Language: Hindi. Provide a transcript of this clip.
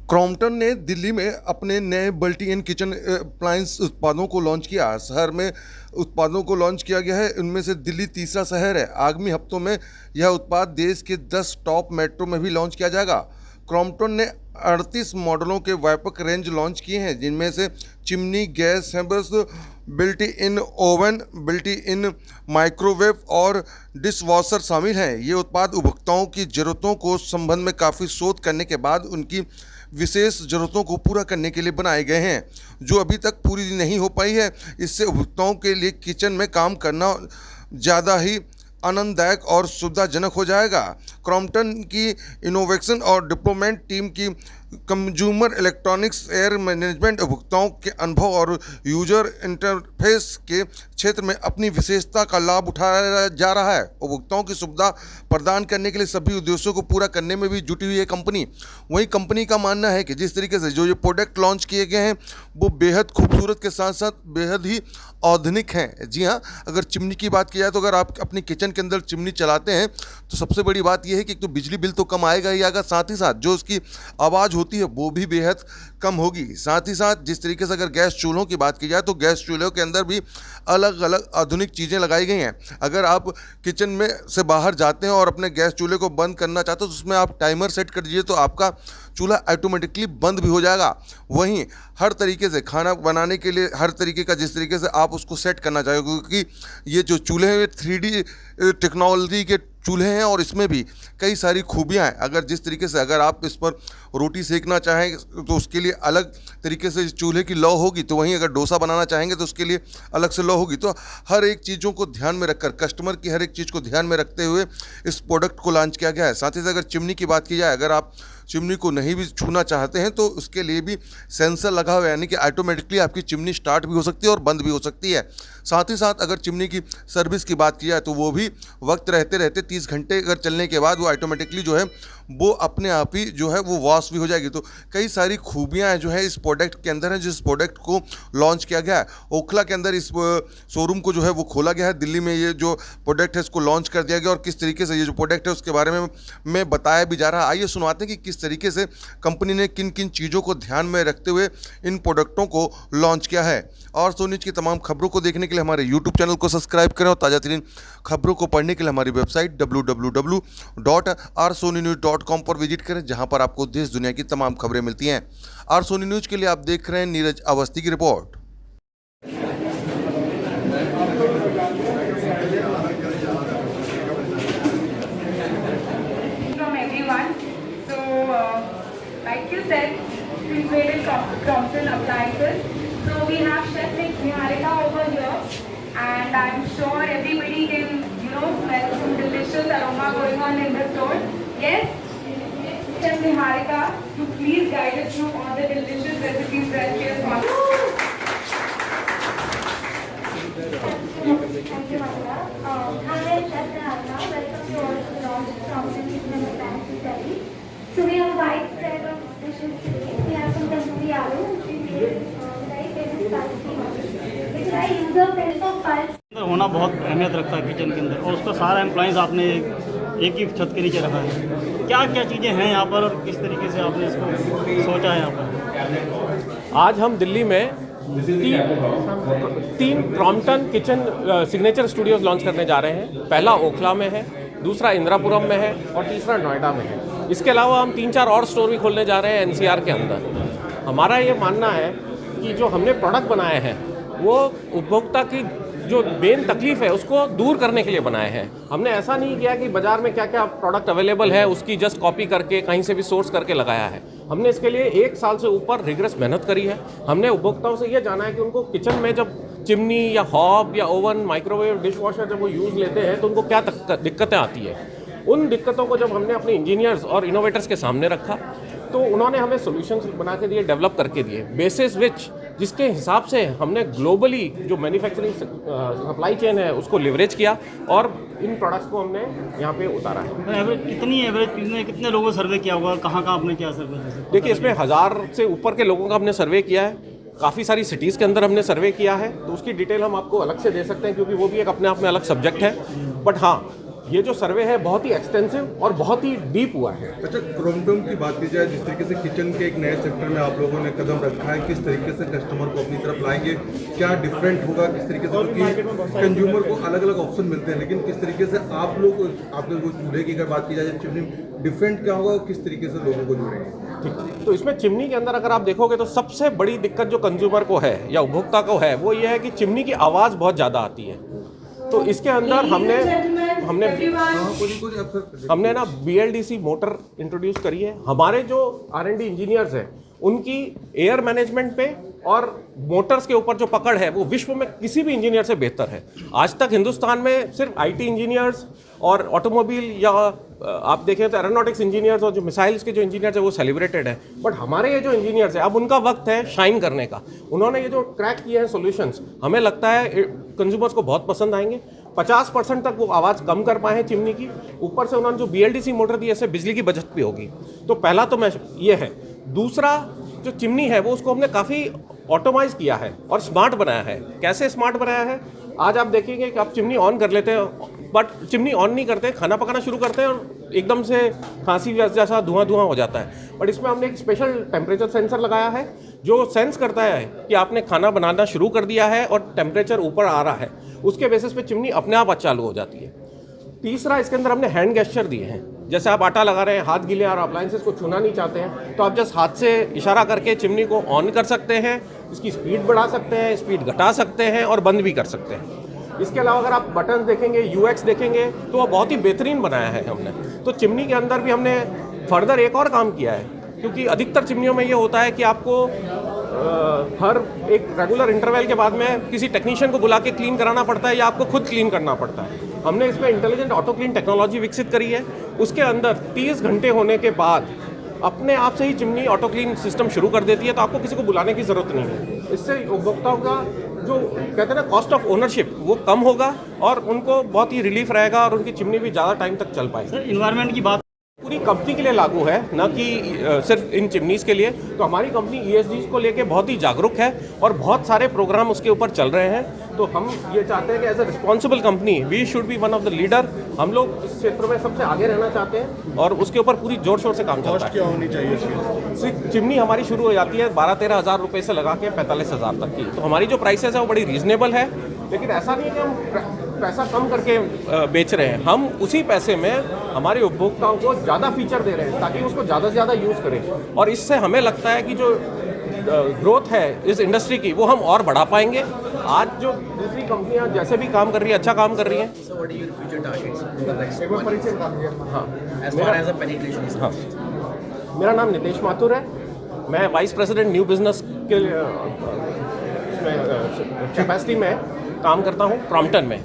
क्रॉम्पटन ने दिल्ली में अपने नए मल्टी एंड किचन अप्लायंस उत्पादों को लॉन्च किया। शहर में उत्पादों को लॉन्च किया गया है, इनमें से दिल्ली तीसरा शहर है। आगामी हफ्तों में यह उत्पाद देश के 10 टॉप मेट्रो में भी लॉन्च किया जाएगा। क्रॉम्पटन ने 38 मॉडलों के व्यापक रेंज लॉन्च किए हैं, जिनमें से चिमनी, गैस हैम्बर्स, built in oven, built in microwave और डिशवॉशर शामिल हैं। ये उत्पाद उपभोक्ताओं की ज़रूरतों को संबंध में काफ़ी शोध करने के बाद उनकी विशेष ज़रूरतों को पूरा करने के लिए बनाए गए हैं, जो अभी तक पूरी नहीं हो पाई है। इससे उपभोक्ताओं के लिए किचन में काम करना ज़्यादा ही आनंददायक और सुविधाजनक हो जाएगा। क्रॉम्पटन की इनोवेशन और डेवलपमेंट टीम की कंज्यूमर इलेक्ट्रॉनिक्स एयर मैनेजमेंट उपभोक्ताओं के अनुभव और यूजर इंटरफेस के क्षेत्र में अपनी विशेषता का लाभ उठाया जा रहा है। उपभोक्ताओं की सुविधा प्रदान करने के लिए सभी उद्देश्यों को पूरा करने में भी जुटी हुई है कंपनी। वहीं कंपनी का मानना है कि जिस तरीके से जो ये प्रोडक्ट लॉन्च किए गए हैं वो बेहद खूबसूरत के साथ साथ बेहद ही आधुनिक हैं। जी हाँ, अगर चिमनी की बात की जाए तो अगर आप अपनी किचन के अंदर चिमनी चलाते हैं तो सबसे बड़ी बात यह है कि एक तो बिजली बिल तो कम आएगा ही आएगा, साथ ही साथ जो उसकी आवाज़ होती है वो भी बेहद कम होगी। साथ ही साथ जिस तरीके से अगर गैस चूल्हों की बात की जाए तो गैस चूल्हों के अंदर भी अलग अलग आधुनिक चीज़ें लगाई गई हैं। अगर आप किचन में से बाहर जाते हैं और अपने गैस चूल्हे को बंद करना चाहते हो तो उसमें आप टाइमर सेट कर दीजिए तो आपका चूल्हा ऑटोमेटिकली बंद भी हो जाएगा। वहीं हर तरीके से खाना बनाने के लिए हर तरीके का जिस तरीके से आप उसको सेट करना चाहिए, क्योंकि ये जो चूल्हे हैं 3D टेक्नोलॉजी के चूल्हे हैं और इसमें भी कई सारी खूबियां हैं। अगर जिस तरीके से अगर आप इस पर रोटी सेकना चाहें तो उसके लिए अलग तरीके से चूल्हे की लौ होगी, तो वहीं अगर डोसा बनाना चाहेंगे तो उसके लिए अलग से लौ होगी। तो हर एक चीज़ों को ध्यान में रखकर कस्टमर की हर एक चीज़ को ध्यान में रखते हुए इस प्रोडक्ट को लॉन्च किया गया है। साथ ही साथ अगर चिमनी की बात की जाए, अगर आप चिमनी को नहीं भी छूना चाहते हैं तो उसके लिए भी सेंसर लगा हुआ है, यानी कि ऑटोमेटिकली आपकी चिमनी स्टार्ट भी हो सकती है और बंद भी हो सकती है। साथ ही साथ अगर चिमनी की सर्विस की बात की जाए तो वो भी वक्त रहते रहते 30 घंटे अगर चलने के बाद वो ऑटोमेटिकली जो है वो अपने आप ही जो है वो वॉश भी हो जाएगी। तो कई सारी खूबियाँ जो है इस प्रोडक्ट के अंदर हैं, जिस प्रोडक्ट को लॉन्च किया गया है। ओखला के अंदर इस शोरूम को जो है वो खोला गया है। दिल्ली में ये जो प्रोडक्ट है इसको लॉन्च कर दिया गया और किस तरीके से ये जो प्रोडक्ट है उसके बारे में बताया भी जा रहा है। आइए सुनवाते हैं कि किस तरीके से कंपनी ने किन किन चीज़ों को ध्यान में रखते हुए इन प्रोडक्टों को लॉन्च किया है। और सो न्यूज़ की तमाम खबरों को देखने के लिए हमारे यूट्यूब चैनल को सब्सक्राइब करें और ताज़ा तरीन खबरों को पढ़ने के लिए हमारी वेबसाइट www.rsonynews.com पर विजिट करें, जहां पर आपको देश दुनिया की तमाम खबरें मिलती हैं। आर सोनी न्यूज़ के लिए आप देख रहे हैं नीरज अवस्थी की report. Like you said, we made it Crompton appliances. So we have Chef Niharika over here, and I'm sure everybody can, smell some delicious aroma going on in the store. Yes, Chef Niharika, to please guide us through all the delicious recipes that she has found. Thank you, Mala. Hi, I'm Chef Niharika. Welcome you all to the launch of Crompton Kitchen and Appliances Delhi. So we have a wide spread of dishes today. We have some tandoori aloo, which we made very famous spicy noodles, which are user friendly for pulse. होना बहुत अहमियत रखता है किचन के अंदर, और उसका सारा एम्प्लॉइज़ आपने एक ही छत के नीचे रखा है। क्या क्या चीज़ें हैं यहाँ पर और किस तरीके से आपने इसको सोचा है यहाँ पर? आज हम दिल्ली में तीन Crompton kitchen signature studios launch करने जा रहे हैं। पहला ओखला में है, दूसरा इंदिरापुरम में है और तीसरा नोएडा में है। इसके अलावा हम 3-4 और स्टोर भी खोलने जा रहे हैं NCR के अंदर। हमारा ये मानना है कि जो हमने प्रोडक्ट बनाए हैं वो उपभोक्ता की जो मेन तकलीफ है उसको दूर करने के लिए बनाए हैं। हमने ऐसा नहीं किया कि बाज़ार में क्या क्या प्रोडक्ट अवेलेबल है उसकी जस्ट कॉपी करके कहीं से भी सोर्स करके लगाया है। हमने इसके लिए 1 साल से ऊपर रिग्रेस मेहनत करी है। हमने उपभोक्ताओं से ये जाना है कि उनको किचन में जब चिमनी या हॉब या ओवन, माइक्रोवेव, डिश वॉशर जब वो यूज़ लेते हैं तो उनको क्या दिक्कतें आती है। उन दिक्कतों को जब हमने अपने इंजीनियर्स और इनोवेटर्स के सामने रखा तो उन्होंने हमें सॉल्यूशंस बना के दिए, डेवलप करके दिए, बेसिस विच जिसके हिसाब से हमने ग्लोबली जो मैन्युफैक्चरिंग सप्लाई चेन है उसको लिवरेज किया और इन प्रोडक्ट्स को हमने यहाँ पे उतारा है। कितने लोगों को सर्वे किया होगा, कहाँ आपने क्या सर्वे? देखिए, इसमें 1000 से ऊपर के लोगों का हमने सर्वे किया है। काफ़ी सारी सिटीज़ के अंदर हमने सर्वे किया है, तो उसकी डिटेल हम आपको अलग से दे सकते हैं क्योंकि वो भी एक अपने आप में अलग सब्जेक्ट है। बट हाँ, ये जो सर्वे है बहुत ही एक्सटेंसिव और बहुत ही डीप हुआ है। अच्छा, क्रोमडोम की बात की जाए, जिस तरीके से किचन के एक नए सेक्टर में आप लोगों ने कदम रखा है, किस तरीके से कस्टमर को अपनी तरफ लाएंगे, क्या डिफरेंट होगा, किस तरीके से, क्योंकि कंज्यूमर को अलग अलग ऑप्शन मिलते हैं, लेकिन किस तरीके से आप लोग, आपने वो चूल्हे की अगर बात की जाए, चिमनी डिफरेंट क्या होगा और किस तरीके से लोगों को जोड़ेंगे? ठीक, तो इसमें चिमनी के अंदर अगर आप देखोगे तो सबसे बड़ी दिक्कत जो कंज्यूमर को है या उपभोक्ता को है वो ये है कि चिमनी की आवाज़ बहुत ज़्यादा आती है। तो इसके अंदर हमने ना BLDC मोटर इंट्रोड्यूस करी है। हमारे जो R&D इंजीनियर्स हैं उनकी एयर मैनेजमेंट पे और मोटर्स के ऊपर जो पकड़ है वो विश्व में किसी भी इंजीनियर से बेहतर है। आज तक हिंदुस्तान में सिर्फ IT इंजीनियर्स और ऑटोमोबाइल या आप देखें तो एरोनॉटिक्स इंजीनियर्स और जो मिसाइल्स के जो इंजीनियर्स हैं वो सेलिब्रेटेड है, बट हमारे ये जो इंजीनियर्स हैं अब उनका वक्त है शाइन करने का। उन्होंने ये जो क्रैक किए हैं सॉल्यूशंस, हमें लगता है कंज्यूमर्स को बहुत पसंद आएंगे। 50% तक वो आवाज़ कम कर पाए हैं चिमनी की। ऊपर से उन्होंने जो BLDC मोटर दी है इससे बिजली की बचत भी होगी। तो पहला तो मैं ये है। दूसरा जो चिमनी है वो उसको हमने काफ़ी ऑटोमाइज किया है और स्मार्ट बनाया है। कैसे स्मार्ट बनाया है? आज आप देखेंगे कि आप चिमनी ऑन कर लेते हैं बट चिमनी ऑन नहीं करते, खाना पकाना शुरू करते हैं और एकदम से खांसी जैसा धुआं धुआं हो जाता है। बट इसमें हमने एक स्पेशल टेम्परेचर सेंसर लगाया है जो सेंस करता है कि आपने खाना बनाना शुरू कर दिया है और टेम्परेचर ऊपर आ रहा है। उसके बेसिस पे चिमनी अपने आप चालू हो जाती है। तीसरा, इसके अंदर हमने हैंड गेस्चर दिए हैं। जैसे आप आटा लगा रहे हैं, हाथ गीले और अप्लायंसेस को छूना नहीं चाहते हैं तो आप जस्ट हाथ से इशारा करके चिमनी को ऑन कर सकते हैं, इसकी स्पीड बढ़ा सकते हैं, स्पीड घटा सकते हैं और बंद भी कर सकते हैं। इसके अलावा अगर आप बटन देखेंगे, UX देखेंगे तो वो बहुत ही बेहतरीन बनाया है हमने। तो चिमनी के अंदर भी हमने फर्दर एक और काम किया है, क्योंकि अधिकतर चिमनियों में ये होता है कि आपको हर एक रेगुलर इंटरवल के बाद में किसी टेक्नीशियन को बुला के क्लीन कराना पड़ता है या आपको खुद क्लीन करना पड़ता है। हमने इसमें इंटेलिजेंट ऑटो क्लीन टेक्नोलॉजी विकसित करी है। उसके अंदर 30 घंटे होने के बाद अपने आप से ही चिमनी ऑटो क्लीन सिस्टम शुरू कर देती है, तो आपको किसी को बुलाने की ज़रूरत नहीं है। इससे उपभोक्ताओं का जो कहते हैं ना कॉस्ट ऑफ ओनरशिप वो कम होगा और उनको बहुत ही रिलीफ रहेगा और उनकी चिमनी भी ज़्यादा टाइम तक चल पाएगी। सर, इन्वायरमेंट की बात पूरी कंपनी के लिए लागू है, न कि सिर्फ इन चिमनीज़ के लिए। तो हमारी कंपनी ESG को लेके बहुत ही जागरूक है और बहुत सारे प्रोग्राम उसके ऊपर चल रहे हैं। तो हम ये चाहते हैं कि as a responsible company we should be one of the leader. हम लोग इस क्षेत्र में सबसे आगे रहना चाहते हैं और उसके ऊपर पूरी जोर शोर से काम चल रहा है। क्या होनी चाहिए इसकी? चिमनी हमारी शुरू हो जाती है 12-13 हज़ार रुपये से लगा के 45,000 तक की। तो हमारी जो प्राइसेस है वो बड़ी रीजनेबल है, लेकिन ऐसा नहीं है कि हम पैसा कम करके बेच रहे हैं। हम उसी पैसे में हमारे उपभोक्ताओं को ज़्यादा फीचर दे रहे हैं ताकि उसको ज़्यादा से ज़्यादा यूज़ करें और इससे हमें लगता है कि जो ग्रोथ है इस इंडस्ट्री की वो हम और बढ़ा पाएंगे। आज जो दूसरी कंपनियां जैसे भी काम कर रही है, अच्छा काम कर रही हैं। So what are your future targets for the next 1 year? हाँ, As far as the penetration is हाँ, मेरा नाम नितेश माथुर है। मैं वाइस प्रेसिडेंट न्यू बिजनेस के कैपेसिटी में काम करता हूँ क्रॉम्पटन में।